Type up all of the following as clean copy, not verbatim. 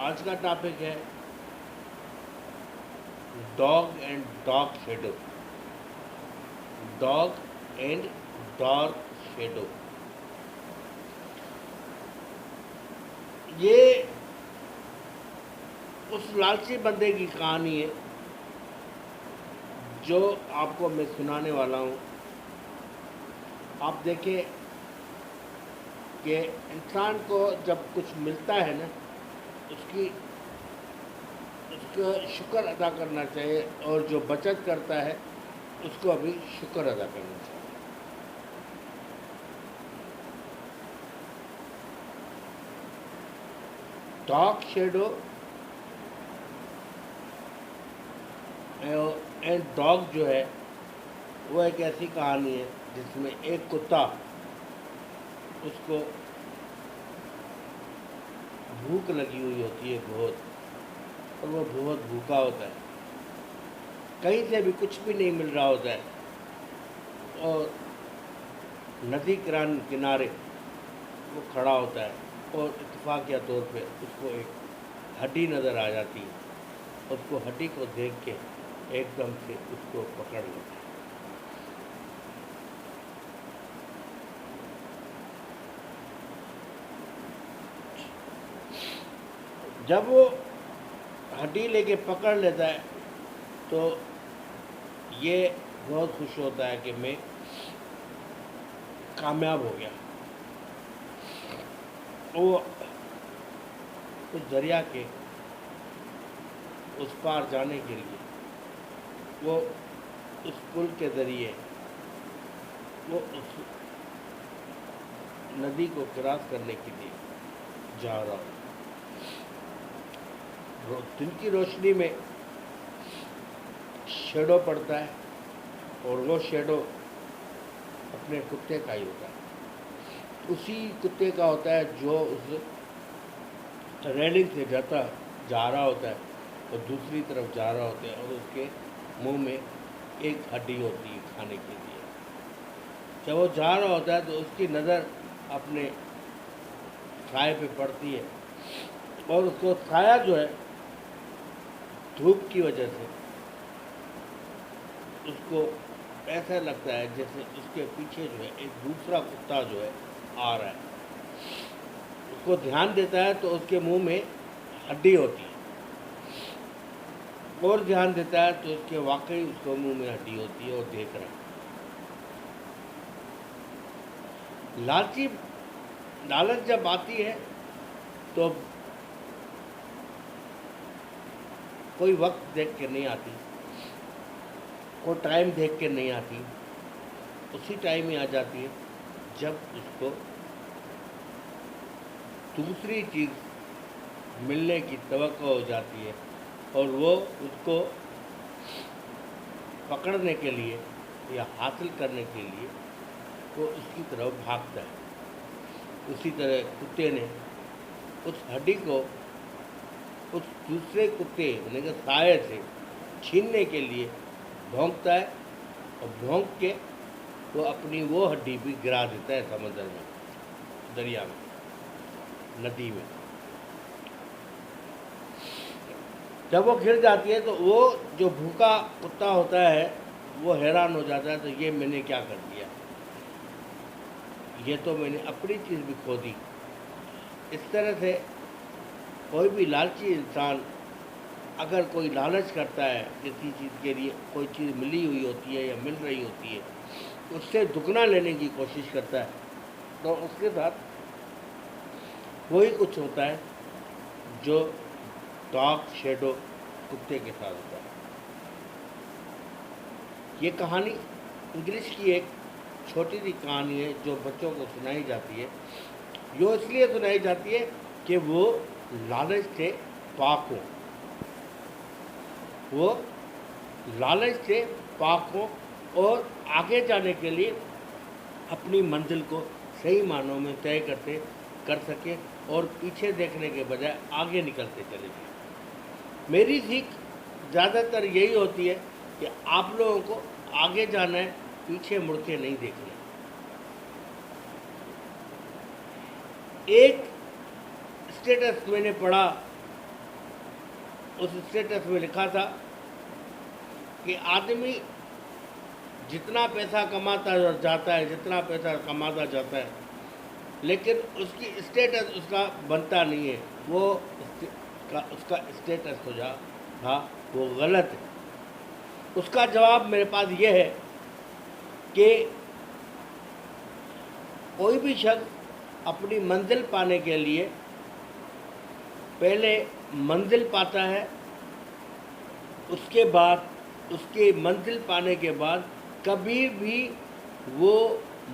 آج کا ٹاپک ہے dog and dog shadow. Dog and dog shadow. یہ اس لالچی بندے کی کہانی ہے جو آپ کو میں سنانے والا ہوں. آپ دیکھیں کہ انسان کو جب کچھ ملتا ہے نا اس کا شکر ادا کرنا چاہیے، اور جو بچت کرتا ہے اس کو ابھی شکر ادا کرنا چاہیے. ڈاگ شیڈو اینڈ ڈاگ جو ہے وہ ایک ایسی کہانی ہے جس میں ایک کتا، اس کو بھوک لگی ہوئی ہوتی ہے بہت، اور وہ بہت بھوکا ہوتا ہے. کہیں سے بھی کچھ بھی نہیں مل رہا ہوتا ہے، اور ندی کنارے وہ کھڑا ہوتا ہے، اور اتفاقیہ طور پہ اس کو ایک ہڈی نظر آ جاتی ہے. اس کو ہڈی کو دیکھ کے ایک دم سے اس کو پکڑ لیتا ہے. جب وہ ہڈی لے کے پکڑ لیتا ہے تو یہ بہت خوش ہوتا ہے کہ میں کامیاب ہو گیا. وہ اس دریا کے اس پار جانے کے لیے وہ اس پل کے ذریعے وہ اس ندی کو کراس کرنے کے لیے جا رہا ہوں. دن کی روشنی میں شیڈو پڑتا ہے، اور وہ شیڈو اپنے کتے کا ہی ہوتا ہے. اسی کتے کا ہوتا ہے جو اس ریلنگ سے جا رہا ہوتا ہے، اور دوسری طرف جا رہا ہوتا ہے، اور اس کے منہ میں ایک ہڈی ہوتی ہے کھانے کے لیے. جب وہ جا رہا ہوتا ہے تو اس کی نظر اپنے سائے پہ پڑتی ہے، اور اس کو سایہ جو ہے دھوپ کی وجہ سے اس کو ایسا لگتا ہے جیسے اس کے پیچھے جو ہے ایک دوسرا کتا جو ہے آ رہا ہے. اس کو دھیان دیتا ہے تو اس کے منہ میں ہڈی ہوتی ہے، اور دھیان دیتا ہے تو اس کے واقعی اس کو منہ میں ہڈی ہوتی ہے، اور دیکھ رہا ہے. لالچ جب آتی ہے تو کوئی وقت دیکھ کے نہیں آتی، کوئی ٹائم دیکھ کے نہیں آتی. اسی ٹائم ہی آ جاتی ہے جب اس کو دوسری چیز ملنے کی توقع ہو جاتی ہے، اور وہ اس کو پکڑنے کے لیے یا حاصل کرنے کے لیے وہ اس کی طرف بھاگتا ہے. اسی طرح کتے نے اس ہڈی کو اس دوسرے کتے یعنی کہ سائے سے چھیننے کے لیے بھونکتا ہے، اور بھونک کے وہ اپنی وہ ہڈی بھی گرا دیتا ہے سمندر میں، دریا میں، ندی میں. جب وہ گر جاتی ہے تو وہ جو بھوکا کتا ہوتا ہے وہ حیران ہو جاتا ہے، تو یہ میں نے کیا کر دیا، یہ تو میں نے اپنی چیز بھی کھو دی. اس طرح سے کوئی بھی لالچی انسان اگر کوئی لالچ کرتا ہے کسی چیز کے لیے، کوئی چیز ملی ہوئی ہوتی ہے یا مل رہی ہوتی ہے، اس سے دگنا لینے کی کوشش کرتا ہے، تو اس کے ساتھ وہی کچھ ہوتا ہے جو ڈاگ شیڈو کتے کے ساتھ ہوتا ہے. یہ کہانی انگلش کی ایک چھوٹی سی کہانی ہے جو بچوں کو سنائی جاتی ہے. جو اس لیے سنائی جاتی ہے کہ وہ لالچ سے پاک ہوں، وہ لالچ سے پاک ہوں، اور آگے جانے کے لیے اپنی منزل کو صحیح معنوں میں طے کر سکے، اور پیچھے دیکھنے کے بجائے آگے نکلتے چلے جائیں. میری سیکھ زیادہ تر یہی ہوتی ہے کہ آپ لوگوں کو آگے جانا ہے، پیچھے مڑ کے نہیں دیکھنا. ایک اسٹیٹس میں نے پڑھا उस स्टेटस में लिखा था कि आदमी जितना पैसा कमाता जाता है, जितना पैसा कमाता जाता है, लेकिन उसकी स्टेटस उसका बनता नहीं है, वो उसका स्टेटस हो जा था वो गलत है। उसका जवाब मेरे पास ये है कि कोई भी शख्स अपनी मंजिल पाने के लिए पहले मंजिल पाता है, उसके बाद उसके मंजिल पाने के बाद कभी भी वो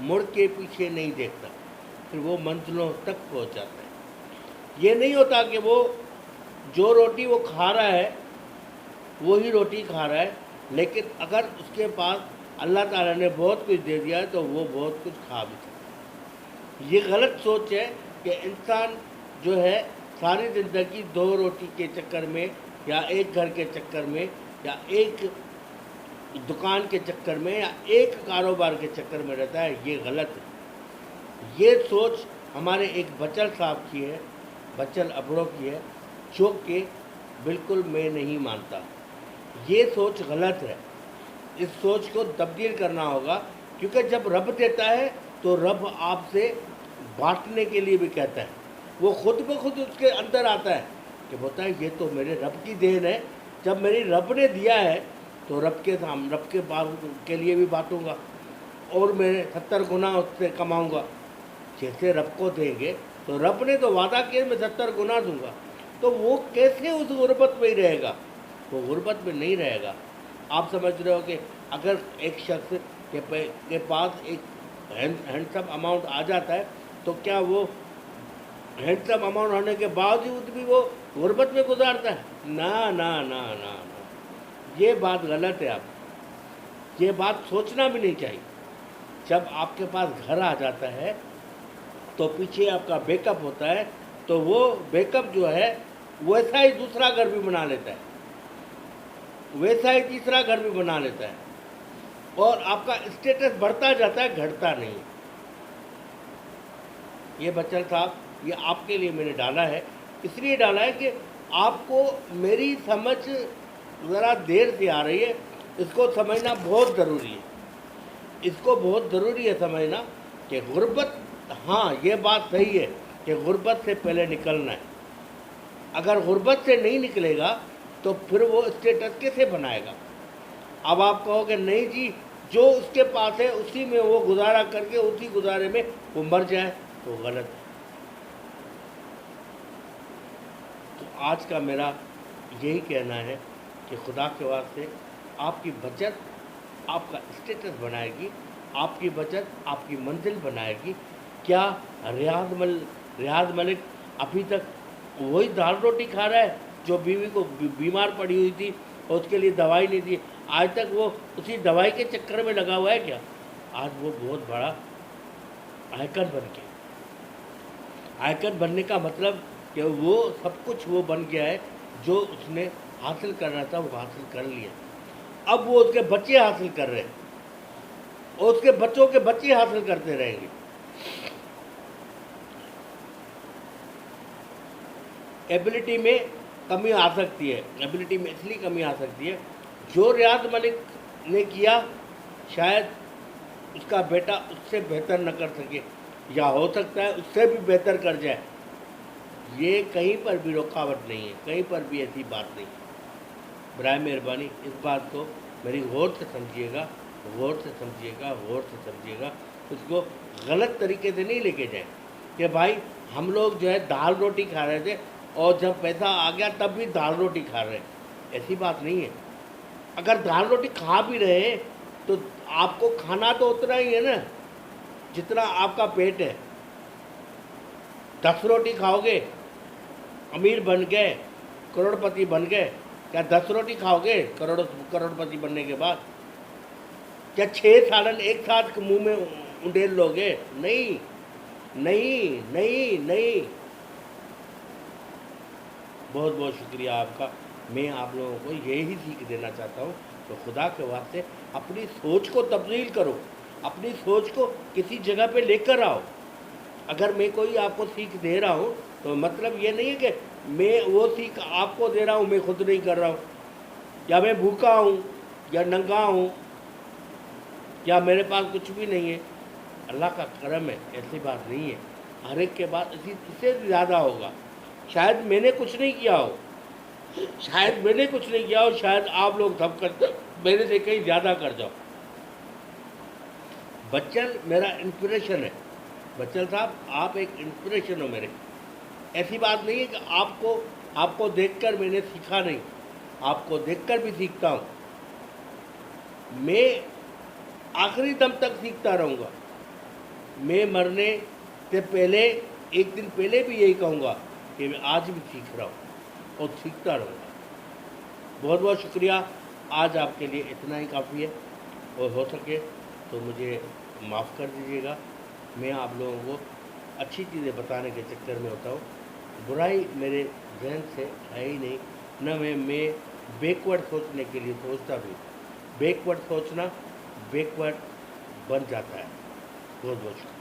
मुड़ के पीछे नहीं देखता, फिर वो मंजिलों तक पहुंच जाता है। ये नहीं होता कि वो जो रोटी वो खा रहा है वो ही रोटी खा रहा है, लेकिन अगर उसके पास अल्लाह ताला ने बहुत कुछ दे दिया है तो वो बहुत कुछ खा भी सकता है। ये गलत सोच है कि इंसान जो है सारी ज़िंदगी दो रोटी के चक्कर में या एक घर के चक्कर में या एक दुकान के चक्कर में या एक कारोबार के चक्कर में रहता है। ये गलत है। ये सोच हमारे एक बचल साहब की है, बचल अबड़ों की है, जो कि बिल्कुल मैं नहीं मानता। ये सोच गलत है। इस सोच को तब्दील करना होगा, क्योंकि जब रब देता है तो रब आपसे बांटने के लिए भी कहता है। वो खुद ब खुद उसके अंदर आता है कि बोलता है ये तो मेरे रब की देन है। जब मेरी रब ने दिया है तो रब के पास के लिए भी बांटूंगा और मैं 70 गुना उससे कमाऊंगा। जैसे रब को देंगे तो रब ने तो वादा किया मैं 70 गुना दूंगा, तो वो कैसे उस गुर्बत में ही रहेगा? वो गुर्बत में नहीं रहेगा। आप समझ रहे हो कि अगर एक शख्स के पास एक हैंडसम अमाउंट आ जाता है तो क्या वो हैंडसम अमाउंट होने के बावजूद भी वो गुर्बत में गुजारता है? ना ना ना ना ना, ये बात गलत है। आप ये बात सोचना भी नहीं चाहिए। जब आपके पास घर आ जाता है तो पीछे आपका बैकअप होता है, तो वो बैकअप जो है वैसा ही दूसरा घर भी बना लेता है, वैसा ही तीसरा घर भी बना लेता है, और आपका स्टेटस बढ़ता जाता है, घटता नहीं। ये बच्चन साहब, ये आपके लिए मैंने डाला है, इसलिए डाला है कि आपको मेरी समझ ज़रा देर से आ रही है। इसको समझना बहुत ज़रूरी है। इसको बहुत ज़रूरी है समझना कि गुर्बत, हाँ ये बात सही है कि गुर्बत से पहले निकलना है। अगर गुर्बत से नहीं निकलेगा तो फिर वो स्टेटस कैसे बनाएगा? अब आप कहोगे नहीं जी, जो उसके पास है उसी में वो गुजारा करके उसी गुजारे में वो मर जाए, तो गलत है। तो आज का मेरा यही कहना है कि खुदा के वास्ते आपकी बचत आपका स्टेटस बनाएगी, आपकी बचत आपकी मंजिल बनाएगी। क्या रियाज मलिक अभी तक वही दाल रोटी खा रहा है जो बीवी को बीमार पड़ी हुई थी और उसके लिए दवाई नहीं दी? आज तक वो उसी दवाई के चक्कर में लगा हुआ है क्या? आज वो बहुत बड़ा आइकन बन गया। आइकन बनने का मतलब कि वो सब कुछ वो बन गया है जो उसने हासिल करना था, वो हासिल कर लिया। अब वो उसके बच्चे हासिल कर रहे हैं और उसके बच्चों के बच्चे हासिल करते रहेंगे। एबिलिटी में कमी आ सकती है, एबिलिटी में इसलिए कमी आ सकती है, जो रियाज मलिक ने किया शायद उसका बेटा उससे बेहतर न कर सके, या हो सकता है उससे भी बेहतर कर जाए। ये कहीं पर भी रुकावट नहीं है, कहीं पर भी ऐसी बात नहीं। बराए मेहरबानी इस बात को मेरी गौर से समझिएगा, गौर से समझिएगा, गौर से समझिएगा। उसको गलत तरीके से नहीं लेके जाए कि भाई हम लोग जो है दाल रोटी खा रहे थे और जब पैसा आ गया तब भी दाल रोटी खा रहे हैं। ऐसी बात नहीं है। अगर दाल रोटी खा भी रहे हैं तो आपको खाना तो उतना ही है ना जितना आपका पेट है। 10 रोटी खाओगे अमीर बन गए, करोड़पति बन गए, क्या 10 रोटी खाओगे करोड़पति बनने के बाद? क्या 6 सालन एक साथ मुंह में उंडेल लोगे? नहीं नहीं नहीं नहीं। बहुत बहुत शुक्रिया आपका। मैं आप लोगों को यही सीख देना चाहता हूँ, तो खुदा के वास्ते अपनी सोच को तब्दील करो, अपनी सोच को किसी जगह पे लेकर आओ। اگر میں کوئی آپ کو سیکھ دے رہا ہوں تو مطلب یہ نہیں ہے کہ میں وہ سیکھ آپ کو دے رہا ہوں میں خود نہیں کر رہا ہوں، یا میں بھوکا ہوں یا ننگا ہوں یا میرے پاس کچھ بھی نہیں ہے۔ اللہ کا کرم ہے، ایسی بات نہیں ہے، ہر ایک کے بعد اس سے زیادہ ہوگا۔ شاید میں نے کچھ نہیں کیا ہو، شاید میں نے کچھ نہیں کیا ہو، شاید آپ لوگ سب کر میرے سے کہیں زیادہ کر جاؤ۔ بچن میرا انسپریشن ہے، بچن صاحب آپ ایک انسپریشن ہو میرے۔ ایسی بات نہیں ہے کہ آپ کو دیکھ کر میں نے سیکھا نہیں، آپ کو دیکھ کر بھی سیکھتا ہوں۔ میں آخری دم تک سیکھتا رہوں گا۔ میں مرنے سے پہلے ایک دن پہلے بھی یہی کہوں گا کہ میں آج بھی سیکھ رہا ہوں اور سیکھتا رہوں گا۔ بہت بہت شکریہ، آج آپ کے لیے اتنا ہی کافی ہے، اور ہو سکے تو مجھے معاف کر دیجیے گا۔ میں آپ لوگوں کو اچھی چیزیں بتانے کے چکر میں ہوتا ہوں، برائی میرے ذہن سے ہے ہی نہیں، نہ میں بیکورڈ سوچنے کے لیے سوچتا بھی۔ بیکورڈ سوچنا بیکورڈ بن جاتا ہے۔ بہت بہت شکریہ۔